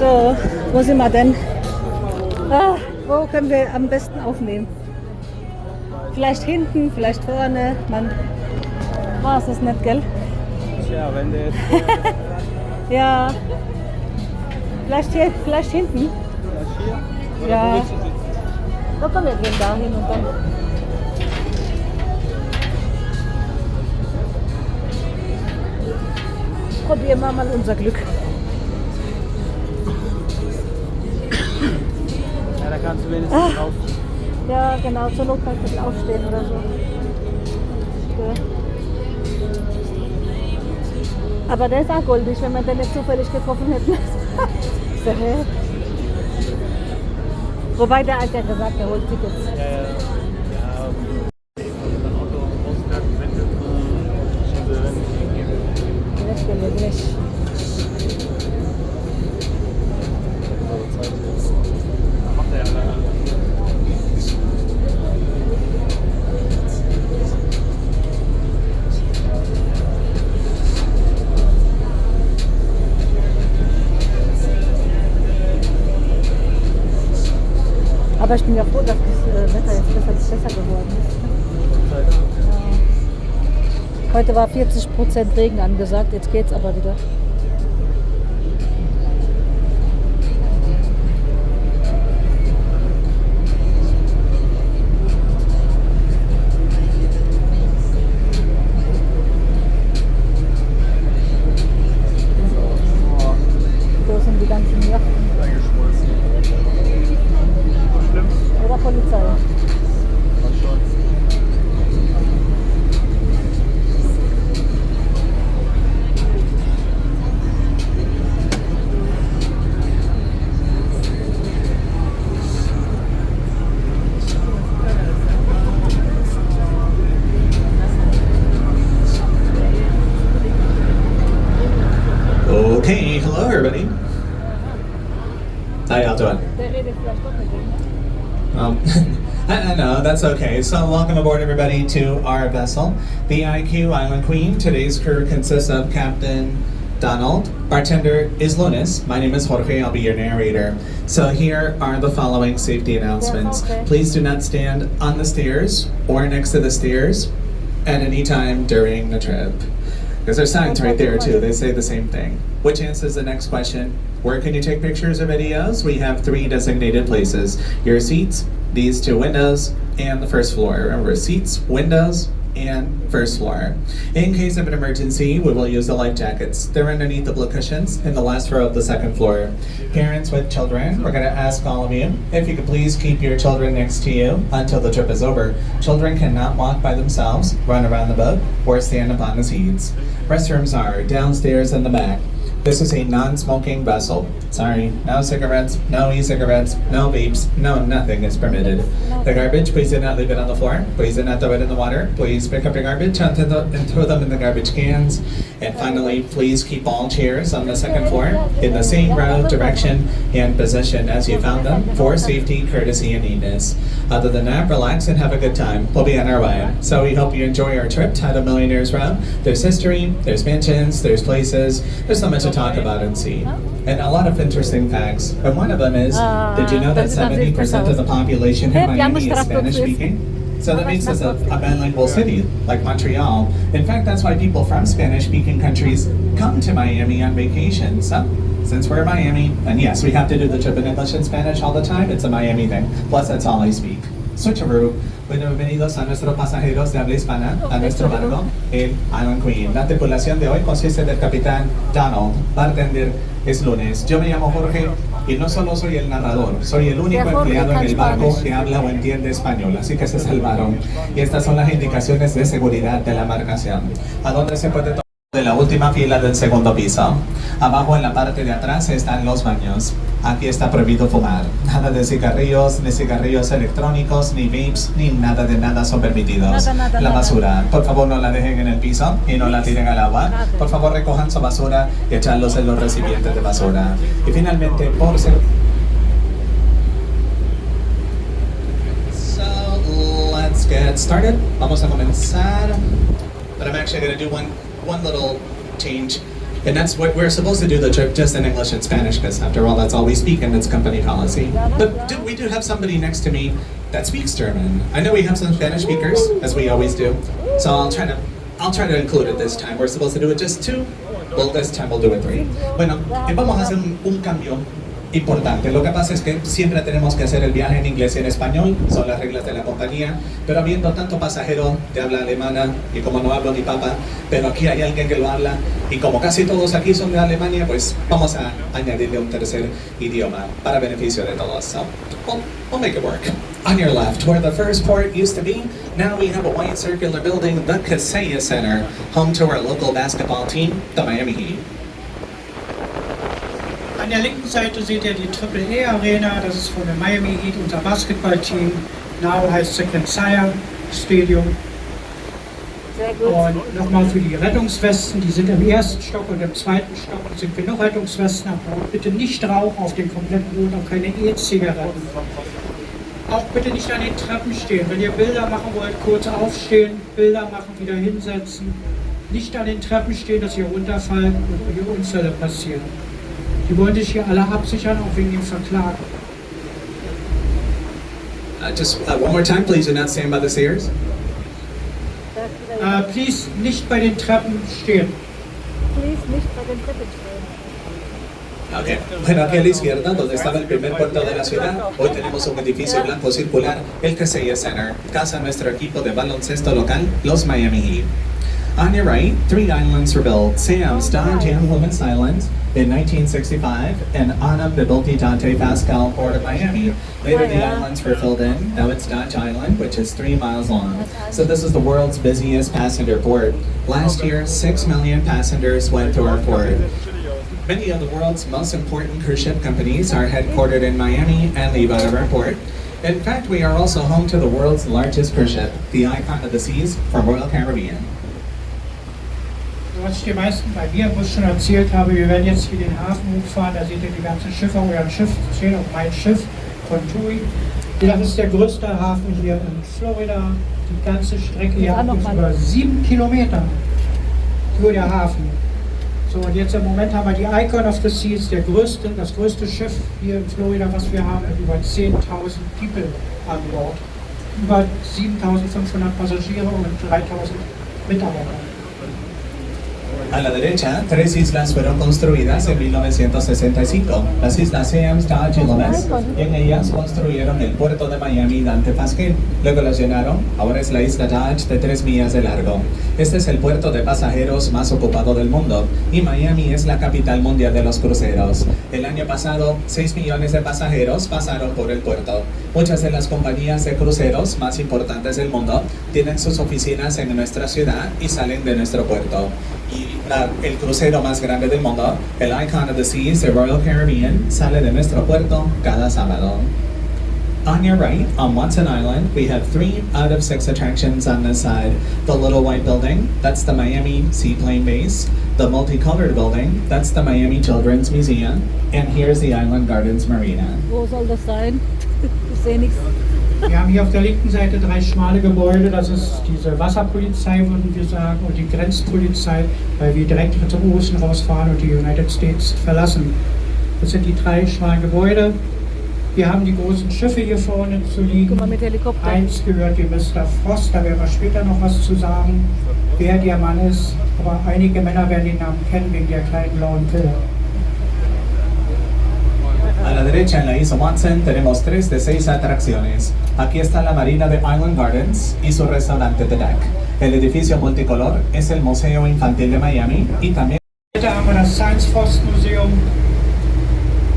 So, wo sind wir denn? Wo können wir am besten aufnehmen? Vielleicht hinten, vielleicht vorne. Ist das nett, gell? Tja, wenn der jetzt Ja. Vielleicht hinten. vielleicht hier oder Ja. wo willst du sitzen? So, komm, wir gehen da hin und dann. Probieren wir mal unser Glück. Ja, da kannst du wenigstens drauf. Ja, genau, zur Not kann ich ein bisschen aufstehen oder so. Okay. Aber der ist auch goldig, wenn wir den nicht zufällig getroffen hätten. Ist der hä? Wobei der hat ja gesagt, er holt Tickets. Ja. Dann Auto ausfährt, wendet schon so Rennen geben. Nicht gemütlich. Dann macht er ja lange. Aber ich bin ja froh, dass das Wetter jetzt besser geworden ist. Ja. Heute war 40% Regen angesagt, jetzt geht's aber wieder. So sind die ganzen Yachten. Schlimm? Oder Polizei. Was schon. Okay, hello everybody. How y'all doing? Der redet vielleicht doch mit dem, ne? I know, that's okay. So welcome aboard everybody to our vessel, the IQ Island Queen. Today's crew consists of Captain Donald, bartender is Lunis, my name is Jorge, I'll be your narrator. So here are the following safety announcements. Okay. Please do not stand on the stairs or next to the stairs at any time during the trip. Because there's signs right there too, they say the same thing. Which answers the next question. Where can you take pictures or videos? We have 3 designated places. Your seats, these 2 windows, and the first floor. Remember, seats, windows, and first floor. In case of an emergency, we will use the life jackets. They're underneath the blue cushions in the last row of the second floor. Parents with children, we're going to ask all of you if you could please keep your children next to you until the trip is over. Children cannot walk by themselves, run around the boat, or stand upon the seats. Restrooms are downstairs in the back. This is a non-smoking vessel. Sorry, no cigarettes, no e-cigarettes, no vapes, no nothing is permitted. The garbage, please do not leave it on the floor. Please do not throw it in the water. Please pick up your garbage and throw them in the garbage cans. And finally, please keep all chairs on the second floor in the same row, direction, and position as you found them for safety, courtesy, and neatness. Other than that, relax and have a good time. We'll be on our way. So we hope you enjoy our trip, Title Millionaires Row. There's history, there's mansions, there's places, there's so much to talk about and see. And a lot of interesting facts. And one of them is, did you know that 70% of the population in Miami is Spanish speaking? So that makes us a bilingual city, like Montreal. In fact, that's why people from Spanish-speaking countries come to Miami on vacation. So, since we're in Miami, and yes, we have to do the trip in English and Spanish all the time, it's a Miami thing. Plus, that's all I speak. Switcheroo. Bienvenidos a nuestros pasajeros de habla hispana, a nuestro barco, el Island Queen. La tripulación de hoy consiste del capitán Donald, bartender es Lunes. Yo me llamo Jorge y no solo soy el narrador, soy el único empleado en el barco que habla o entiende español, así que se salvaron. Y estas son las indicaciones de seguridad de la embarcación. ¿A dónde se puede tomar? De la última fila del segundo piso. Abajo en la parte de atrás están los baños. Aquí está prohibido fumar. Nada de cigarrillos, ni cigarrillos electrónicos, ni vapes, ni nada de nada son permitidos. La basura, por favor no la dejen en el piso y no la tiren al agua. Por favor recojan su basura y echarlos en los recipientes de basura. Y finalmente, por ser... So, let's get started. Vamos a comenzar. But I'm actually going to do one little change. And that's what we're supposed to do the trip just in English and Spanish, because after all, that's all we speak and it's company policy. But we do have somebody next to me that speaks German. I know we have some Spanish speakers, as we always do. So I'll try to include it this time. We're supposed to do it just 2. Well, this time we'll do it 3. Bueno, vamos a hacer un cambio importante. Lo que pasa es que siempre tenemos que hacer el viaje en inglés y en español, son las reglas de la compañía, pero habiendo tanto pasajero de habla alemana, y como no hablo ni papa, pero aquí hay alguien que lo habla, y como casi todos aquí son de Alemania, pues vamos a añadirle un tercer idioma para beneficio de todos. So, we'll make it work. On your left, where the first port used to be, now we have a white circular building, the Causeways Center, home to our local basketball team, the Miami Heat. An der linken Seite seht ihr die Triple A Arena, das ist von der Miami Heat, unser Basketballteam. Now heißt es Causeways Stadium. Sehr gut. Und nochmal für die Rettungswesten, die sind im ersten Stock und im zweiten Stock sind genug Rettungswesten, aber bitte nicht rauchen auf den kompletten Boden und keine E-Zigaretten. Auch bitte nicht an den Treppen stehen. Wenn ihr Bilder machen wollt, kurz aufstehen, Bilder machen, wieder hinsetzen. Nicht an den Treppen stehen, dass ihr runterfallt und hier Unfälle passieren. Die wollen sich hier alle absichern, auch wegen dem Verklagen. Just one more time, please. Do not stand by the stairs. Please, nicht bei den Treppen stehen. Please, nicht bei den Treppen stehen. Okay. Bueno, aquí a la izquierda, donde estaba el primer puerto de la ciudad, hoy tenemos un edificio blanco circular, el Causeways Center, casa de nuestro equipo de baloncesto local, los Miami Heat. On your right, 3 islands were built. Sam's Dodge and Women's Island in 1965, and Anna Bibilti Dante Pascal Port of Miami. Later the islands were filled in. Now it's Dodge Island, which is 3 miles long. So this is the world's busiest passenger port. Last year, 6 million passengers went through our port. Many of the world's most important cruise ship companies are headquartered in Miami and leave out of our port. In fact, we are also home to the world's largest cruise ship, the Icon of the Seas from Royal Caribbean. Was ich den meisten bei mir im Bus schon erzählt habe, wir werden jetzt hier den Hafen hochfahren, da seht ihr die ganzen Schiffe, euer Schiff, steht auch mein Schiff von TUI. Das ist der größte Hafen hier in Florida. Die ganze Strecke hier ist über 7 Kilometer. Nur der Hafen. So, und jetzt im Moment haben wir die Icon of the Seas, das größte Schiff hier in Florida, was wir haben, mit über 10.000 People an Bord. Über 7.500 Passagiere und 3.000 Mitarbeiter. A la derecha, 3 islas fueron construidas en 1965, las islas Sam's, Dodge y Lomas, y en ellas construyeron el puerto de Miami Dante Pascal. Luego las llenaron, ahora es la isla Dodge de 3 millas de largo. Este es el puerto de pasajeros más ocupado del mundo, y Miami es la capital mundial de los cruceros. El año pasado, 6 millones de pasajeros pasaron por el puerto. Muchas de las compañías de cruceros más importantes del mundo tienen sus oficinas en nuestra ciudad y salen de nuestro puerto. Y el crucero más grande del mundo, el Icon of the Seas de Royal Caribbean, sale de nuestro puerto cada sábado. On your right, on Watson Island, we have 3 out of 6 attractions on this side. The little white building, that's the Miami Seaplane Base. The multicolored building, that's the Miami Children's Museum. And here's the Island Gardens Marina. Wo soll das sein? Ich sehe nichts. Wir haben hier auf der linken Seite 3 schmale Gebäude, das ist diese Wasserpolizei, würden wir sagen, und die Grenzpolizei, weil wir direkt zum Osten rausfahren und die United States verlassen. Das sind die 3 schmalen Gebäude. Wir haben die großen Schiffe hier vorne zu liegen. Guck mal, mit Helikopter. Eins gehört dem Mr. Frost, da werden wir später noch was zu sagen, wer der Mann ist. Aber einige Männer werden den Namen kennen wegen der kleinen blauen Pille. A la derecha, en la isla Watson, tenemos 3 de 6 atracciones. Aquí está la marina de Island Gardens y su restaurante The Deck. El edificio multicolor es el Museo Infantil de Miami y también... Heute haben wir das Science Frost Museum,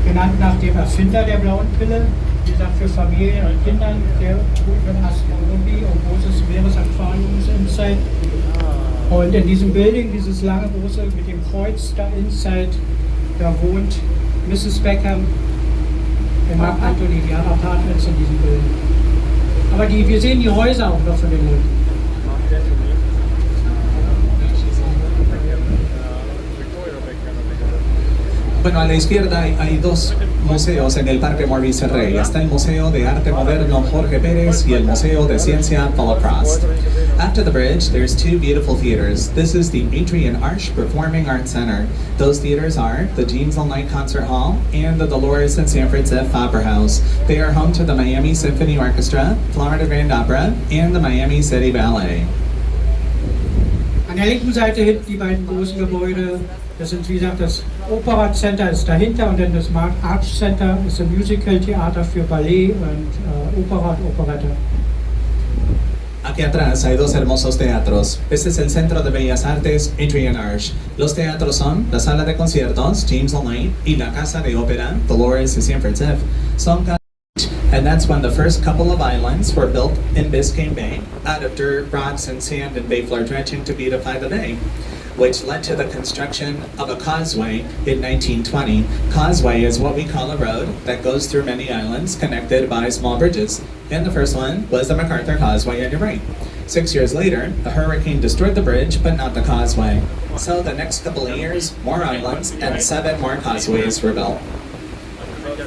genannt nach dem Erfinder der blauen Pille. Wie gesagt, für Familien und Kindern sehr gut für Astronomie und großes Meeresaquariums-Inside. Und in diesem Building, dieses lange große mit dem Kreuz da inside, da wohnt Mrs. Beckham, der Mark Anthony, die hat Apartments in diesem Building. Aber wir sehen die Häuser auch noch von den Leuten. Bueno, a la izquierda hay dos museos en el Parque Maurice Rey. Está el Museo de Arte Moderno Jorge Pérez y el Museo de Ciencia Paul Prost. After the bridge, there's two beautiful theaters. This is the Adrian Arch Performing Arts Center. Those theaters are the James All Night Concert Hall and the Dolores and Sanford Z. Faber House. They are home to the Miami Symphony Orchestra, Florida Grand Opera, and the Miami City Ballet. An der linken Seite hinten die beiden großen Gebäude, das sind wie gesagt das Opera Center ist dahinter und dann das Arch Center ist ein Musical-Theater für Ballet und Opera und Operette. Aquí atrás hay dos hermosos teatros. Este es el Centro de Bellas Artes Adrian Arch. Los teatros son la Sala de Conciertos James All Night y la Casa de Ópera Dolores y Sanford Z. Son and that's when the first couple of islands were built in Biscayne Bay out of dirt, rocks, and sand and bay floor dredging to beautify the bay, which led to the construction of a causeway in 1920. Causeway is what we call a road that goes through many islands connected by small bridges. And the first one was the MacArthur Causeway on your right. 6 years later, a hurricane destroyed the bridge, but not the causeway. So the next couple of years, more islands and 7 more causeways were built.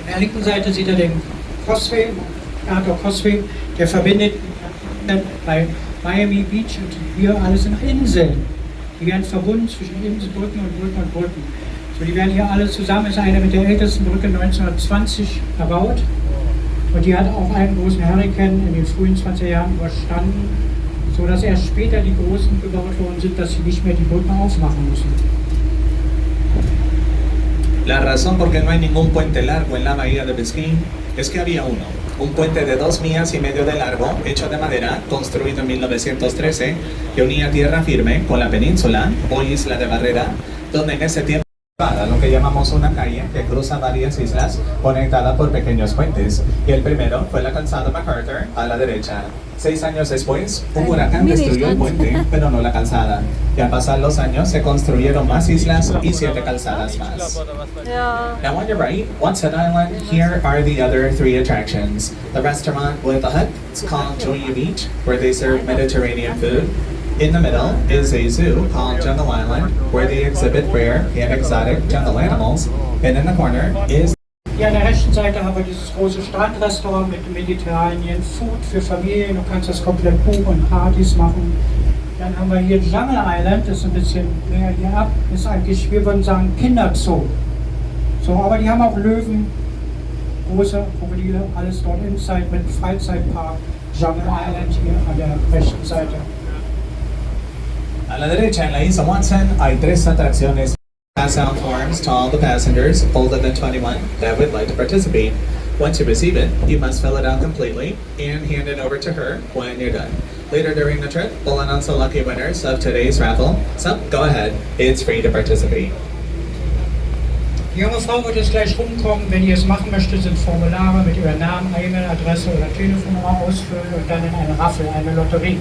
An der linken Seite sieht er den Causeway, Causeway, der verbindet bei Miami Beach und hier alles sind Inseln. Die werden verbunden zwischen Inseln, Brücken und Brücken und Brücken. So, die werden hier alle zusammen, ist eine mit der ältesten Brücke 1920 erbaut. Und die hat auch einen großen Hurrikan in den frühen 20er Jahren überstanden, sodass erst später die großen gebaut worden sind, dass sie nicht mehr die Brücken aufmachen müssen. La razón por qué no hay ningún puente largo en la bahía de Biscayne es que había uno, un puente de 2 millas y medio de largo, hecho de madera, construido en 1913, que unía tierra firme con la península o isla de Barrera, donde en ese tiempo lo que llamamos una calle que cruza varias islas conectada por pequeños puentes, y el primero fue la calzada MacArthur a la derecha. 6 años después, un huracán destruyó el puente, pero no la calzada, y al pasar los años se construyeron más islas y 7 calzadas más. Now on your right, once an island, here are the other 3 attractions. The restaurant with a hut, it's called Joya Beach, where they serve Mediterranean food. In the middle is a zoo called Jungle Island, where they exhibit rare and exotic jungle animals. And in the corner is... Hier an der rechten Seite haben wir dieses große Strandrestaurant mit Mediterranean Food für Familien. Du kannst das komplett buchen und Partys machen. Dann haben wir hier Jungle Island, das ist ein bisschen mehr hier ab. Das ist eigentlich, wir würden sagen, Kinderzoo. So, aber die haben auch Löwen, große Krokodile, alles dort inside mit Freizeitpark. Jungle Island hier an der rechten Seite. A la derecha, en la isla Watson, hay 3 atracciones. Pass out forms to all the passengers older than 21 that would like to participate. Once you receive it, you must fill it out completely and hand it over to her when you're done. Later during the trip, we'll announce the lucky winners of today's raffle. So go ahead, it's free to participate. Die junge Frau wird jetzt gleich rumkommen. Wenn ihr es machen möchtet, sind Formulare mit ihrem Namen, E-Mail-Adresse oder Telefonnummer ausfüllen und dann in eine Raffel, eine Lotterie.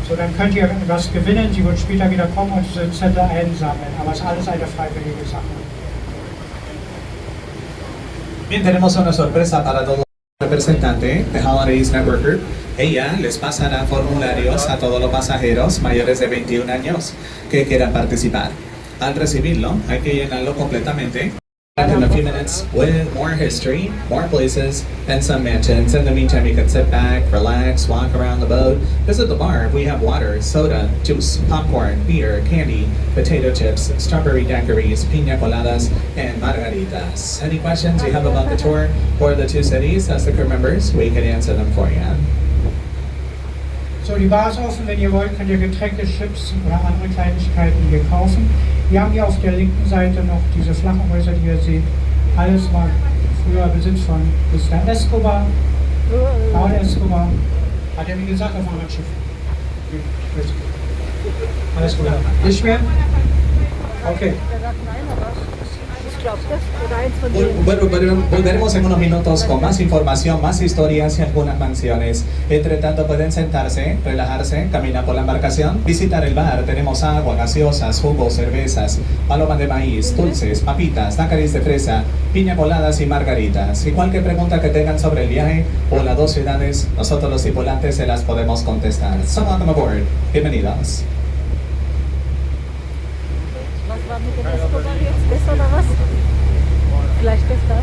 So, dann könnt ihr was gewinnen. Sie wird später wieder kommen und diese Zettel einsammeln. Aber es ist alles eine freiwillige Sache. Bien, tenemos una sorpresa para todo representante de Holidays Network Group. Ella les pasará formularios a todos los pasajeros mayores de 21 años que quieran participar. Al recibirlo, hay que llenarlo completamente. In a few minutes with more history, more places, and some mansions. In the meantime, you can sit back, relax, walk around the boat. Visit the bar. We have water, soda, juice, popcorn, beer, candy, potato chips, strawberry daiquiris, piña coladas, and margaritas. Any questions you have about the tour or the 2 cities? As the crew members, we can answer them for you. So, die Bar ist offen. Wenn ihr wollt, könnt ihr Getränke, Chips oder andere Kleinigkeiten hier kaufen. Wir haben hier auf der linken Seite noch diese flachen Häuser, die ihr seht. Alles war früher Besitz von Mr. Escobar, Paul Escobar. Hat er wie gesagt auf einem Schiff. Alles gut. Nicht mehr? Okay. Bueno, volveremos en unos minutos con más información, más historias y algunas mansiones. Entre tanto pueden sentarse, relajarse, caminar por la embarcación, visitar el bar. Tenemos agua, gaseosas, jugos, cervezas, palomas de maíz, dulces, papitas, daiquiris de fresa, piña coladas y margaritas. Y cualquier pregunta que tengan sobre el viaje o las 2 ciudades, nosotros los tripulantes se las podemos contestar. So welcome aboard. Bienvenidos. Was war mit dem Escobar jetzt? Ist oder was? Vielleicht das da? Ja.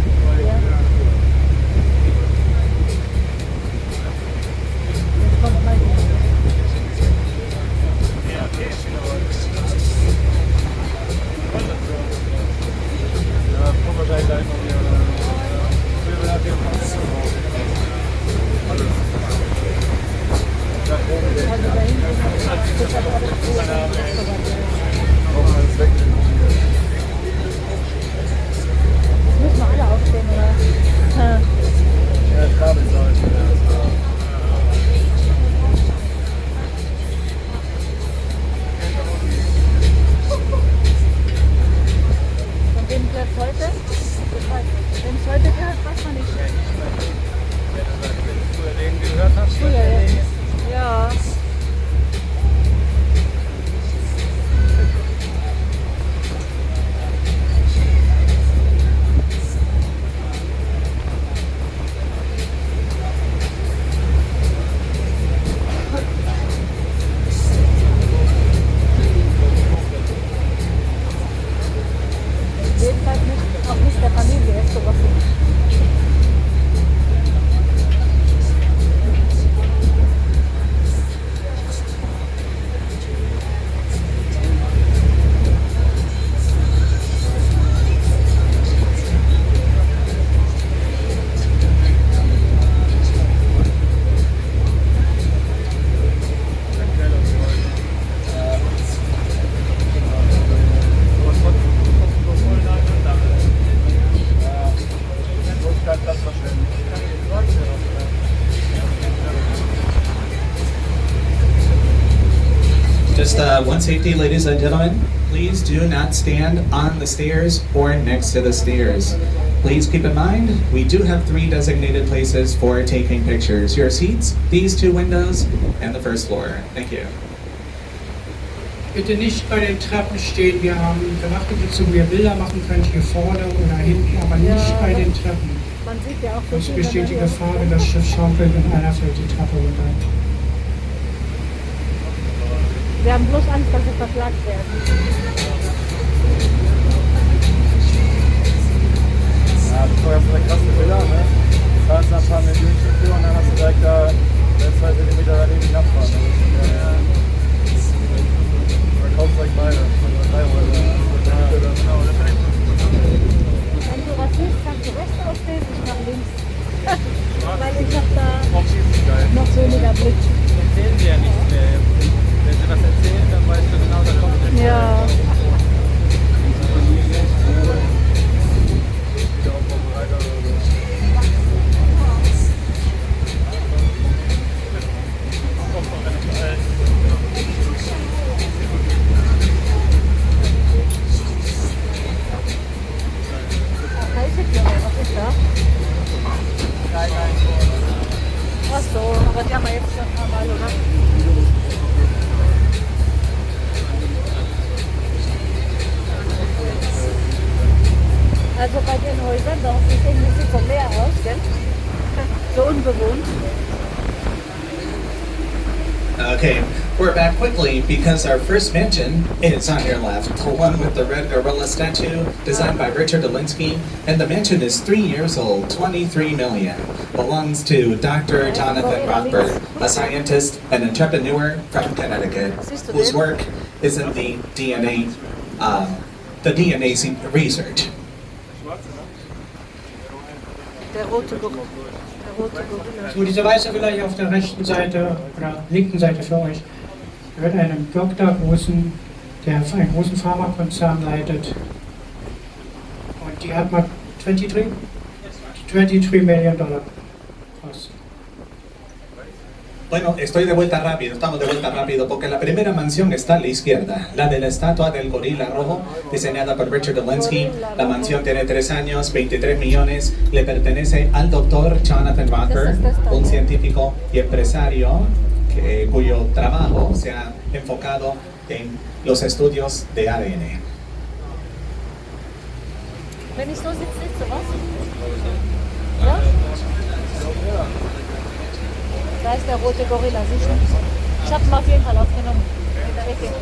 Jetzt kommt mal die. Ja, guck mal gleich noch hier. Wir haben hier alles. Nach oben gehen. Also da hinten ist alles groß. Auch alles weg. Müssen wir alle aufstehen, oder? Ja, Kabelseite. Von wem gehört heute? Wenn es heute gehört, weiß man nicht. Wenn du früher den gehört hast, Früher, ja. Ja. Jedenfalls nicht, auch nicht der Familie ist sowas. Just one safety, ladies and gentlemen. Please do not stand on the stairs or next to the stairs. Please keep in mind, we do have 3 designated places for taking pictures. Your seats, these 2 windows, and the first floor. Thank you. Bitte nicht bei den Treppen stehen. Wir haben gemacht, wo ihr Bilder machen könnt, hier vorne oder hinten, aber nicht bei den Treppen. Man sieht ja auch so Sonst viel, besteht die wenn man Gefahr, wenn das Schiff schaukelt und einer fällt die Treppe runter. Wir haben bloß Angst, dass wir verklagt werden. Ja, das war ganz eine krasse Bilder, ne? Da hast du ein paar Millionen für und dann hast du direkt da 2 cm daneben die Nachbarn. Da kaufst du direkt beide. Wenn du was siehst, kannst du rechts aufstehen, ich nach links. Weil ich habe da noch weniger Blick. Erzählen sie ja nichts mehr. Wenn sie was erzählen, dann weißt du genau, da kommt es. Ja. Ach so, aber die haben wir jetzt schon ein paar Mal, oder? Also bei den Häusern, da sieht es irgendwie so leer aus, gell? So unbewohnt. Okay, we're back quickly because our first mansion is on your left, the one with the red gorilla statue designed by Richard Delinsky, and the mansion is 3 years old, 23 million. Belongs to Dr. Jonathan Rothberg, a scientist and entrepreneur from Connecticut, whose work is in the DNA research. Der rote Gorilla. So, diese weiße Villa hier auf der rechten Seite oder linken Seite für euch gehört einem Doktor, der einen großen Pharmakonzern leitet. Und die hat mal 23 Million Dollar gekostet. Bueno, estamos de vuelta rápido, porque la primera mansión está a la izquierda, la de la estatua del gorila rojo, diseñada por Richard Delinsky. La mansión tiene 3 años, 23 millones, le pertenece al doctor Jonathan Rothberg, un científico y empresario cuyo trabajo se ha enfocado en los estudios de ADN. Wenn ich so sitze, sitzt du was? Ja? Da ist der rote Gorilla, sicher. Ich habe ihn auf jeden Fall aufgenommen. In der Ecke.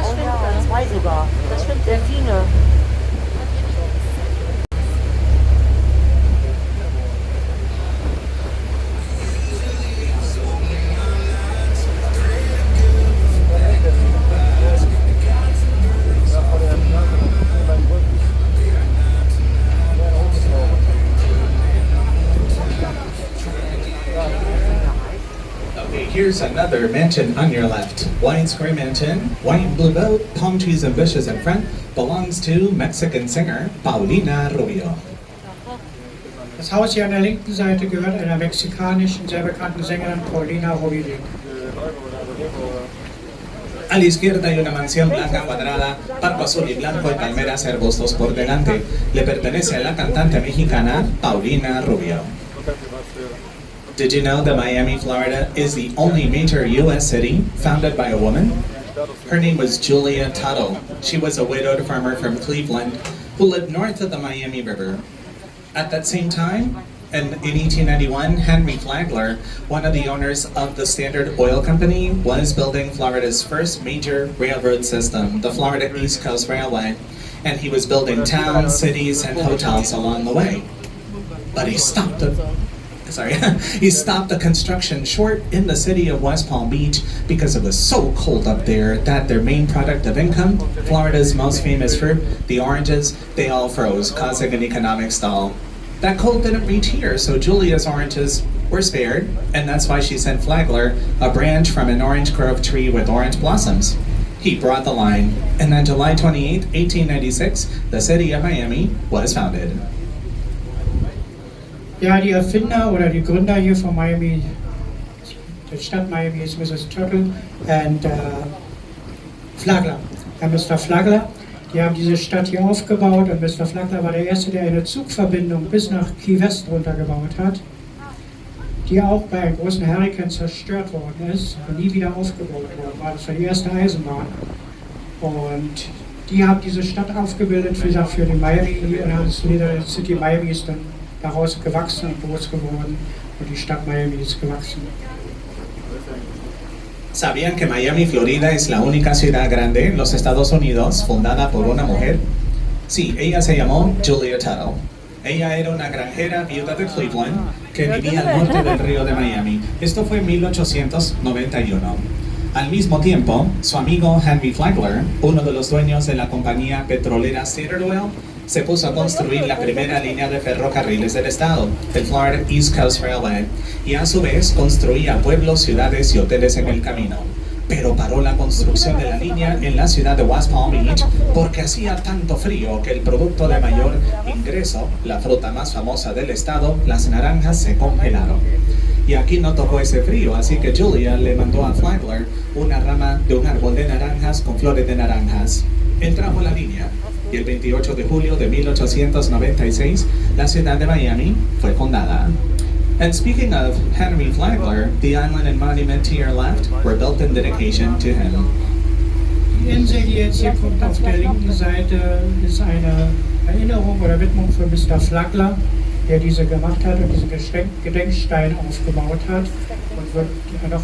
stimmt. Zwei sogar. Das stimmt. Delfine. Okay, here's another mansion on your left. White square mansion, white and blue boat, palm trees and bushes in front, belongs to Mexican singer Paulina Rubio. Das Haus hier an der linken Seite gehört einer mexikanischen, sehr bekannten Sängerin Paulina Rubio. A la izquierda hay una mansión blanca cuadrada, barco azul y blanco y palmeras y arbustos por delante. Le pertenece a la cantante mexicana Paulina Rubio. Did you know that Miami, Florida is the only major U.S. city founded by a woman? Her name was Julia Tuttle. She was a widowed farmer from Cleveland who lived north of the Miami River. At that same time, in 1891, Henry Flagler, one of the owners of the Standard Oil Company, was building Florida's first major railroad system, the Florida East Coast Railway, and he was building towns, cities, and hotels along the way. But he stopped the construction short in the city of West Palm Beach because it was so cold up there that their main product of income, Florida's most famous fruit, the oranges, they all froze, causing an economic stall. That cold didn't reach here, so Julia's oranges were spared, and that's why she sent Flagler a branch from an orange grove tree with orange blossoms. He brought the line, and on July 28, 1896, the city of Miami was founded. Ja, die Erfinder oder die Gründer hier von Miami, der Stadt Miami ist Mrs. Tuttle und Flagler. Mr. Flagler, die haben diese Stadt hier aufgebaut und Mr. Flagler war der Erste, der eine Zugverbindung bis nach Key West runtergebaut hat, die auch bei einem großen Hurrikan zerstört worden ist und nie wieder aufgebaut worden war. Das war die erste Eisenbahn. Und die haben diese Stadt aufgebildet, wie gesagt, für die Miami, das City Miami ist dann daraus gewachsen und groß geworden und die Stadt Miami ist gewachsen. ¿Sabían que Miami, Florida es la única ciudad grande en los Estados Unidos fundada por una mujer? Sí, ella se llamó Julia Tuttle. Ella era una granjera viuda de Cleveland que vivía al norte del río de Miami. Esto fue en 1891. Al mismo tiempo, su amigo Henry Flagler, uno de los dueños de la compañía petrolera Standard Oil, se puso a construir la primera línea de ferrocarriles del estado, el Florida East Coast Railway, y a su vez construía pueblos, ciudades y hoteles en el camino. Pero paró la construcción de la línea en la ciudad de West Palm Beach porque hacía tanto frío que el producto de mayor ingreso, la fruta más famosa del estado, las naranjas, se congelaron. Y aquí no tocó ese frío, así que Julia le mandó a Flagler una rama de un árbol de naranjas con flores de naranjas. Él trajo la línea y el 28 de julio de 1896 la ciudad de Miami fue fundada. And speaking of Henry Flagler, the island and monument to your left were built in dedication to him. Die Insel, die jetzt hier kommt auf der linken Seite, ist eine Erinnerung oder Widmung für Mr. Flagler, der diese gemacht hat und diesen Gedenkstein aufgebaut hat und wird noch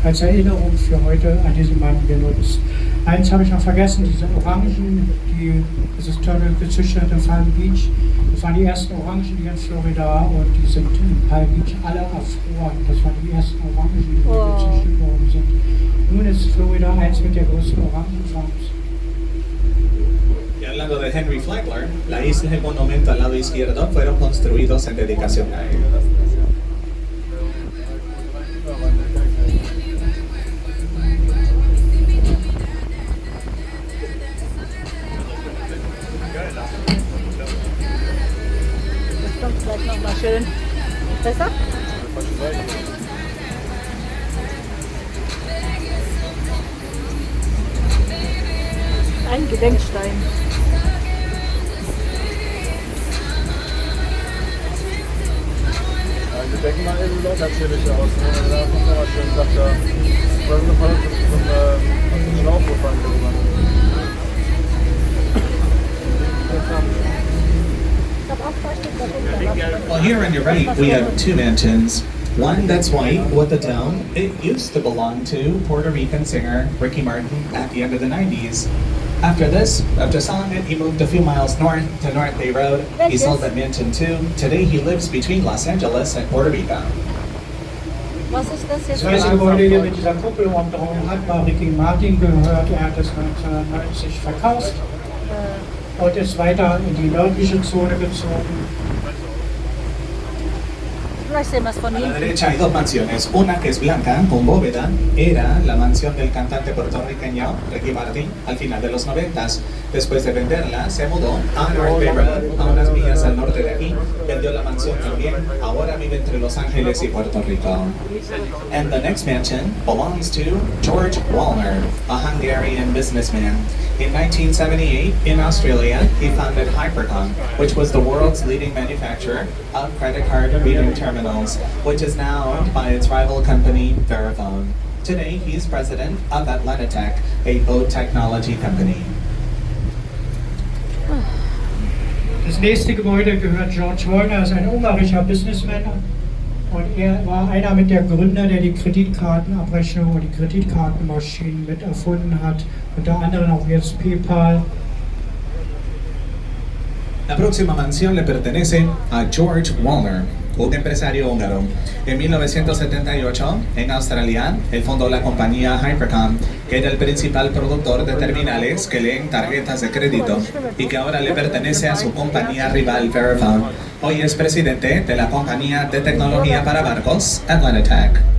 als Erinnerung für heute an diesen Mann genutzt. Eins habe ich noch vergessen, diese Orangen, die dieses Turtle gezüchtet hat in Palm Beach. Das waren die ersten Orangen hier in Florida und die sind in Palm Beach alle erfroren. Das waren die ersten Orangen, die hier gezüchtet worden sind. Nun ist Florida eins mit der größten Orangenfarms. Y hablando de Henry Flagler, la isla y el monumento al lado izquierdo fueron construidos en dedicación a él. Das kommt vielleicht nochmal schön. Besser? Ein Gedenkstein. Die Decken mal eben locker chillig aus, ne? Da kommt nochmal schön Sachen da. Oder so ein Schlauchhof angemacht. Well, here on your right, we have two mansions. One that's white with a dome. It used to belong to Puerto Rican singer Ricky Martin at the end of the 90s. After this, after selling it, he moved a few miles north to North Bay Road. He sold that mansion too. Today he lives between Los Angeles and Puerto Rico. Was ist das jetzt? Das weiße Gebäude hier mit dieser Kuppel oben drauf hat mal Ricky Martin gehört. Er hat es 1990 verkauft und ist weiter in die nördliche Zone gezogen. Vielleicht sehen wir es von A la hinten. derecha hay dos mansiones. Una que es blanca con bóveda era la mansión del cantante puertorriqueño Ricky Martin al final de los 90s. Después de venderla, se mudó a North Bay Road, a unas millas al norte de aquí. Vendió la mansión también. Ahora vive entre Los Ángeles y Puerto Rico. And the next mansion belongs to George Wallner, a Hungarian businessman. In 1978, in Australia, he founded Hypercom, which was the world's leading manufacturer of credit card reading terminals, which is now owned by its rival company, Verifone. Today, he's president of Atlantatech, a boat technology company. Das nächste Gebäude gehört George Wallner, ist ein ungarischer Businessman und er war einer mit der Gründer, der die Kreditkartenabrechnung und die Kreditkartenmaschinen mit erfunden hat, unter anderem auch jetzt PayPal. La próxima mansión le pertenece a George Wallner, un empresario húngaro. En 1978, en Australia, él fundó la compañía Hypercom, que era el principal productor de terminales que leen tarjetas de crédito y que ahora le pertenece a su compañía rival Verifone. Hoy es presidente de la compañía de tecnología para barcos Atlantatech.